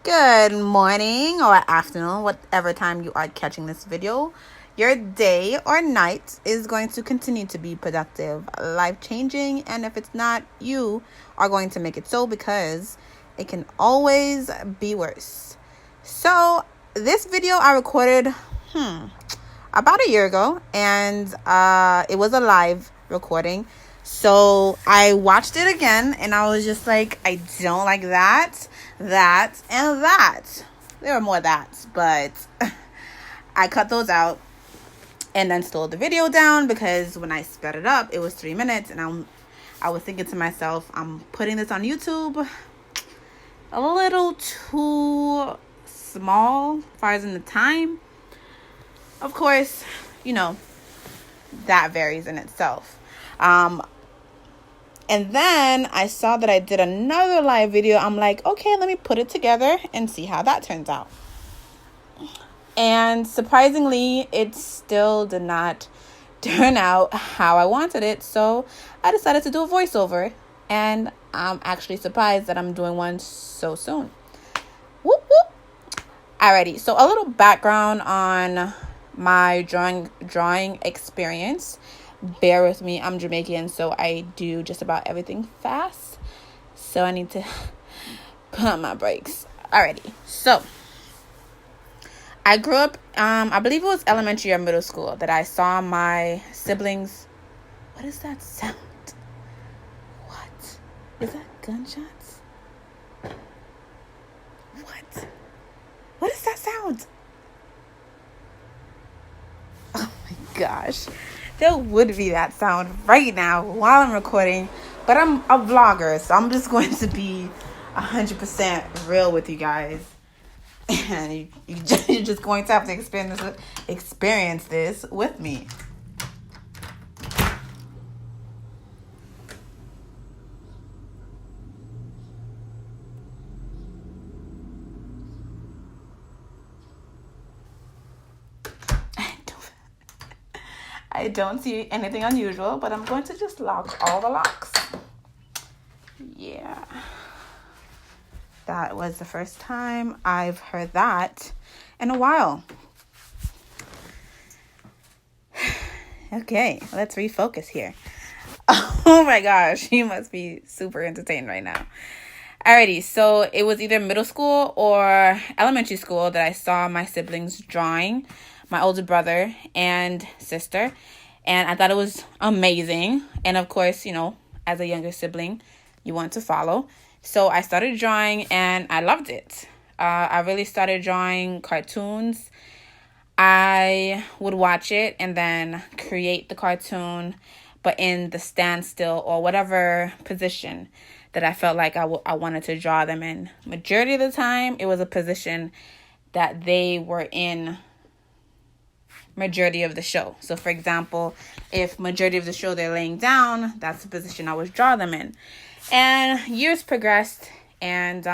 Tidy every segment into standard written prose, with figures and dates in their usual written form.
Good morning or afternoon, whatever time you are catching this video. Your day or night is going to continue to be productive, life-changing, and if it's not, you are going to make it so because it can always be worse. So, this video I recorded about a year ago, and it was a live recording. So I watched it again and I was just like, I don't like that, and that. There were more that's, but I cut those out and then slowed the video down because when I sped it up, it was 3 minutes, and I was thinking to myself, I'm putting this on YouTube a little too small as far as in the time. Of course, that varies in itself. And then I saw that I did another live video. I'm like, okay, let me put it together and see how that turns out. And surprisingly, it still did not turn out how I wanted it. So I decided to do a voiceover. And I'm actually surprised that I'm doing one so soon. Whoop, whoop. Alrighty, so a little background on my drawing experience. Bear with me, I'm Jamaican, so I do just about everything fast. So I need to put on my brakes. Alrighty, so I grew up, I believe it was elementary or middle school that I saw my siblings. What is that sound? What? Is that gunshots? What is that sound? Oh my gosh. There would be that sound right now while I'm recording, but I'm a vlogger, so I'm just going to be 100% real with you guys, and you're just going to have to experience this with me. I don't see anything unusual, but I'm going to just lock all the locks. Yeah. That was the first time I've heard that in a while. Okay, let's refocus here. Oh my gosh, you must be super entertained right now. Alrighty, so it was either middle school or elementary school that I saw my siblings drawing, my older brother and sister, and I thought it was amazing. And of course, as a younger sibling, you want to follow. So I started drawing and I loved it. I really started drawing cartoons. I would watch it and then create the cartoon, but in the standstill or whatever position that I felt like I wanted to draw them in. Majority of the time, it was a position that they were in majority of the show. So, for example, if majority of the show they're laying down, that's the position I would draw them in. And years progressed, and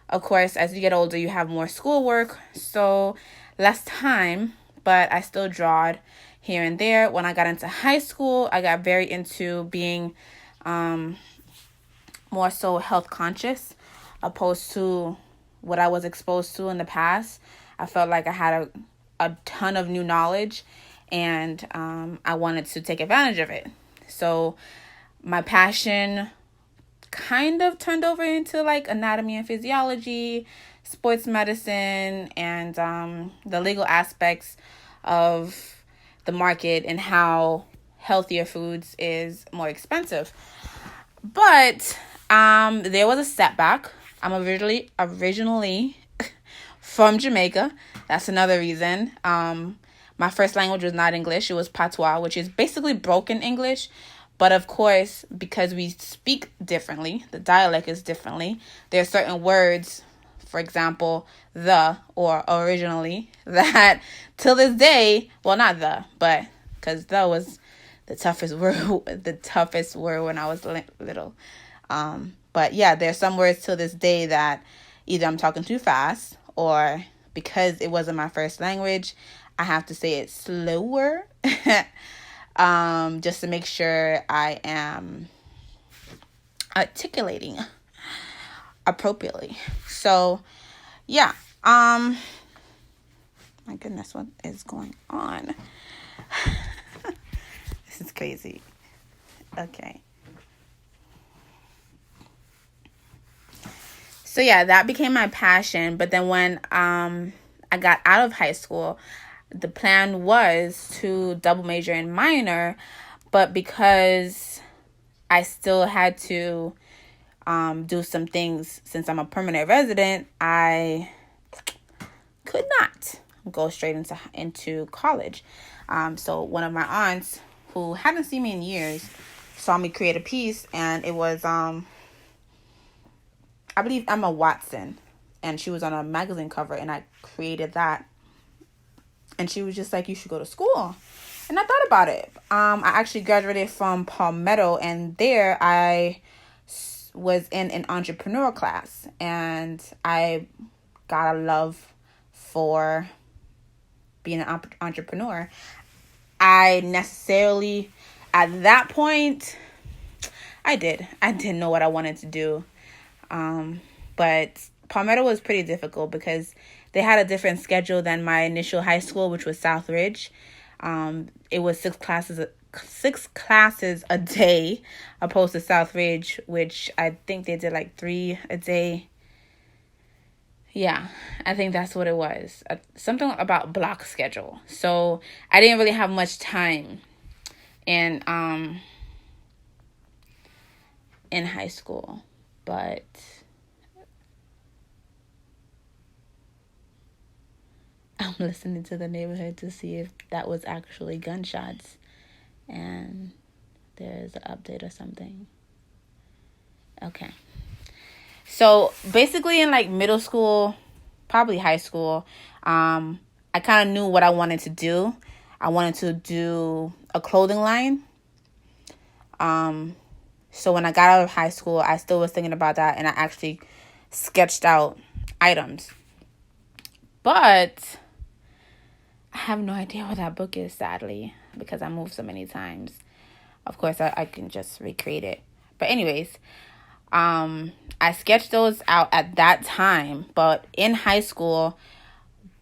of course, as you get older, you have more schoolwork, so less time, but I still drawed here and there. When I got into high school, I got very into being more so health conscious opposed to what I was exposed to in the past. I felt like I had a ton of new knowledge, and I wanted to take advantage of it. So my passion kind of turned over into like anatomy and physiology, sports medicine, and the legal aspects of the market and how healthier foods is more expensive. But there was a setback. I'm originally from Jamaica. That's another reason. My first language was not English. It was Patois, which is basically broken English. But of course, because we speak differently, the dialect is differently. There are certain words, for example, the or originally, that till this day, well, not the, but because the was the toughest word when I was little. But yeah, there's some words till this day that either I'm talking too fast, or because it wasn't my first language, I have to say it slower. Just to make sure I am articulating. appropriately. So yeah, my goodness, what is going on? This is crazy. Okay. So yeah, that became my passion. But then when I got out of high school, the plan was to double major and minor, but because I still had to do some things since I'm a permanent resident, I could not go straight into college. So one of my aunts, who hadn't seen me in years, saw me create a piece, and it was I believe Emma Watson, and she was on a magazine cover, and I created that. And she was just like, you should go to school. And I thought about it. I actually graduated from Palmetto, and there I was in an entrepreneur class, and I got a love for being an entrepreneur. I necessarily, at that point, I didn't know what I wanted to do. But Palmetto was pretty difficult because they had a different schedule than my initial high school, which was Southridge. It was six classes a day, opposed to Southridge, which I think they did like 3 a day. Yeah, I think that's what it was. Something about block schedule. So I didn't really have much time in high school, but I'm listening to the neighborhood to see if that was actually gunshots, and there's an update or something. Okay. So basically in like middle school, probably high school, I kind of knew what I wanted to do. I wanted to do a clothing line. So when I got out of high school, I still was thinking about that, and I actually sketched out items. But I have no idea where that book is, sadly, because I moved so many times. Of course, I can just recreate it. But anyways, I sketched those out at that time. But in high school,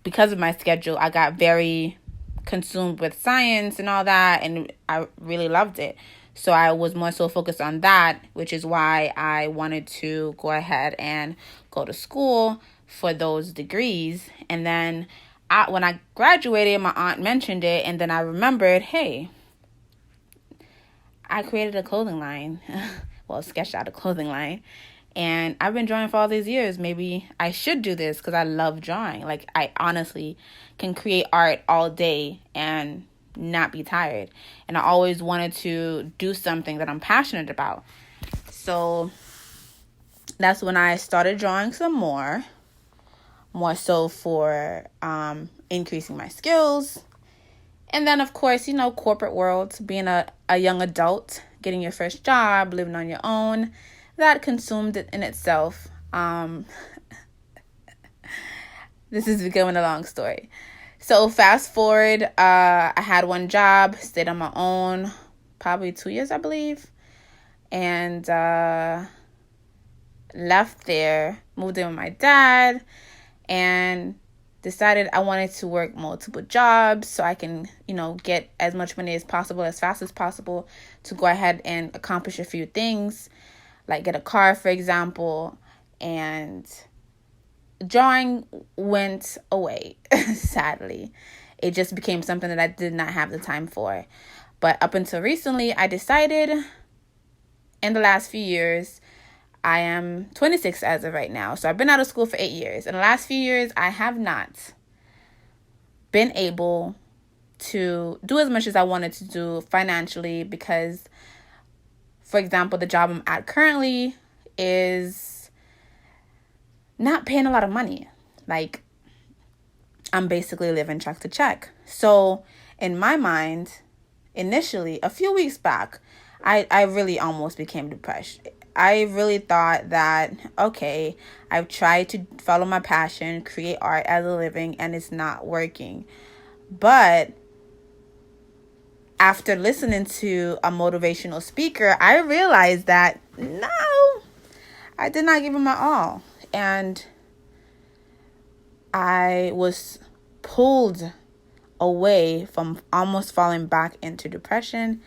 because of my schedule, I got very consumed with science and all that, and I really loved it. So I was more so focused on that, which is why I wanted to go ahead and go to school for those degrees. And then when I graduated, my aunt mentioned it, and then I remembered, hey, I created a clothing line. Well, sketched out a clothing line. And I've been drawing for all these years. Maybe I should do this because I love drawing. Like, I honestly can create art all day and not be tired. And I always wanted to do something that I'm passionate about. So that's when I started drawing some more so for increasing my skills. And then, of course, corporate world, being a young adult, getting your first job, living on your own, that consumed it in itself. This is becoming a long story. So fast forward, I had one job, stayed on my own, probably 2 years, I believe. And left there, moved in with my dad, and decided I wanted to work multiple jobs so I can, get as much money as possible, as fast as possible, to go ahead and accomplish a few things, like get a car, for example. And drawing went away, sadly. It just became something that I did not have the time for. But up until recently, I decided in the last few years, I am 26 as of right now. So I've been out of school for 8 years. In the last few years, I have not been able to do as much as I wanted to do financially because, for example, the job I'm at currently is not paying a lot of money. Like, I'm basically living check to check. So in my mind, initially, a few weeks back, I really almost became depressed. I really thought that, okay, I've tried to follow my passion, create art as a living, and it's not working. But after listening to a motivational speaker, I realized that, no, I did not give it my all. And I was pulled away from almost falling back into depression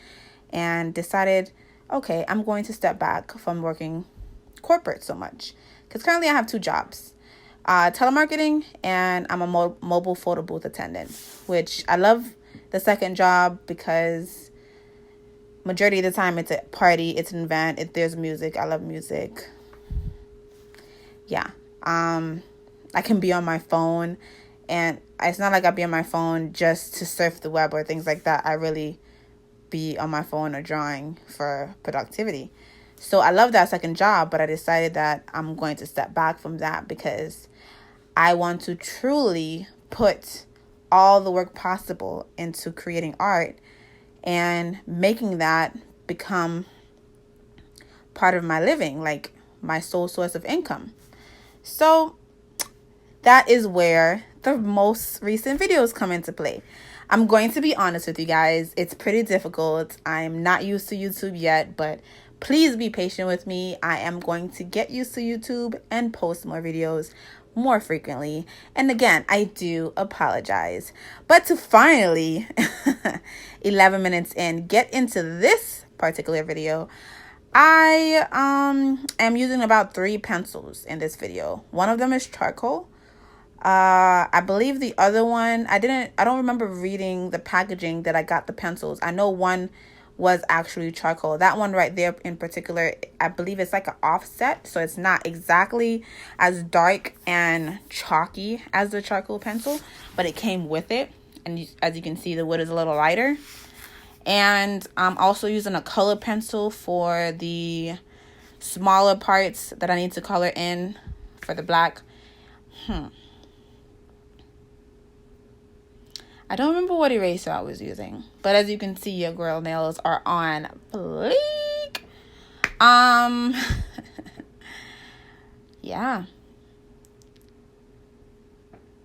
and decided, okay, I'm going to step back from working corporate so much. Because currently I have 2 jobs. Telemarketing, and I'm a mobile photo booth attendant, which I love the second job because majority of the time it's a party, it's an event, if there's music, I love music. Yeah. I can be on my phone, and it's not like I'll be on my phone just to surf the web or things like that. I really be on my phone or drawing for productivity. So I love that second job, but I decided that I'm going to step back from that because I want to truly put all the work possible into creating art and making that become part of my living, like my sole source of income. So that is where the most recent videos come into play. I'm going to be honest with you guys. It's pretty difficult. I'm not used to YouTube yet, but please be patient with me. I am going to get used to YouTube and post more videos more frequently. And again, I do apologize. But to finally, 11 minutes in, get into this particular video, I am using about 3 pencils in this video. One of them is charcoal. I believe the other one, I don't remember reading the packaging that I got the pencils. I know one was actually charcoal. That one right there in particular, I believe it's like an offset, so it's not exactly as dark and chalky as the charcoal pencil, but it came with it. And as you can see, the wood is a little lighter. And I'm also using a color pencil for the smaller parts that I need to color in for the black. I don't remember what eraser I was using, but as you can see, your girl nails are on fleek. Yeah.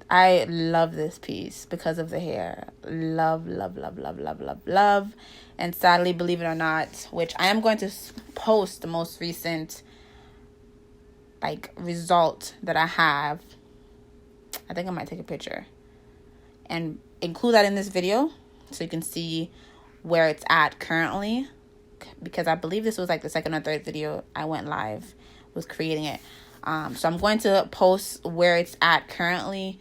I love this piece because of the hair. Love, love, love, love, love, love, love. And sadly, believe it or not, which I am going to post the most recent result that I have. I think I might take a picture and include that in this video so you can see where it's at currently, because I believe this was like the second or third video I went live with creating it. So I'm going to post where it's at currently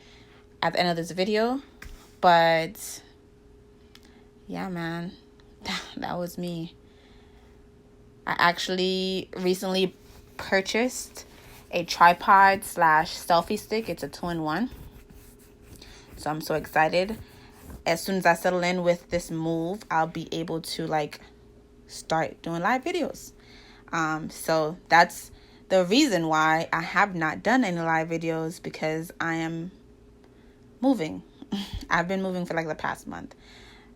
at the end of this video. But yeah, man, that was me. I actually recently purchased a tripod / selfie stick. It's a 2-in-1. So I'm so excited. As soon as I settle in with this move, I'll be able to start doing live videos. So that's the reason why I have not done any live videos, because I am moving. I've been moving for the past month.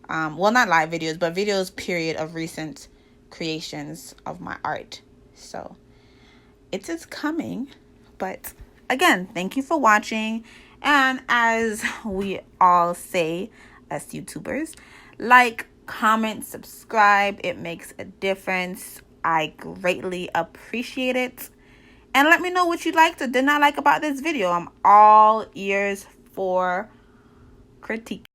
Well, not live videos, but videos period of recent creations of my art. So it is coming. But again, thank you for watching. And as we all say as YouTubers, comment, subscribe. It makes a difference. I greatly appreciate it. And let me know what you liked or did not like about this video. I'm all ears for critique.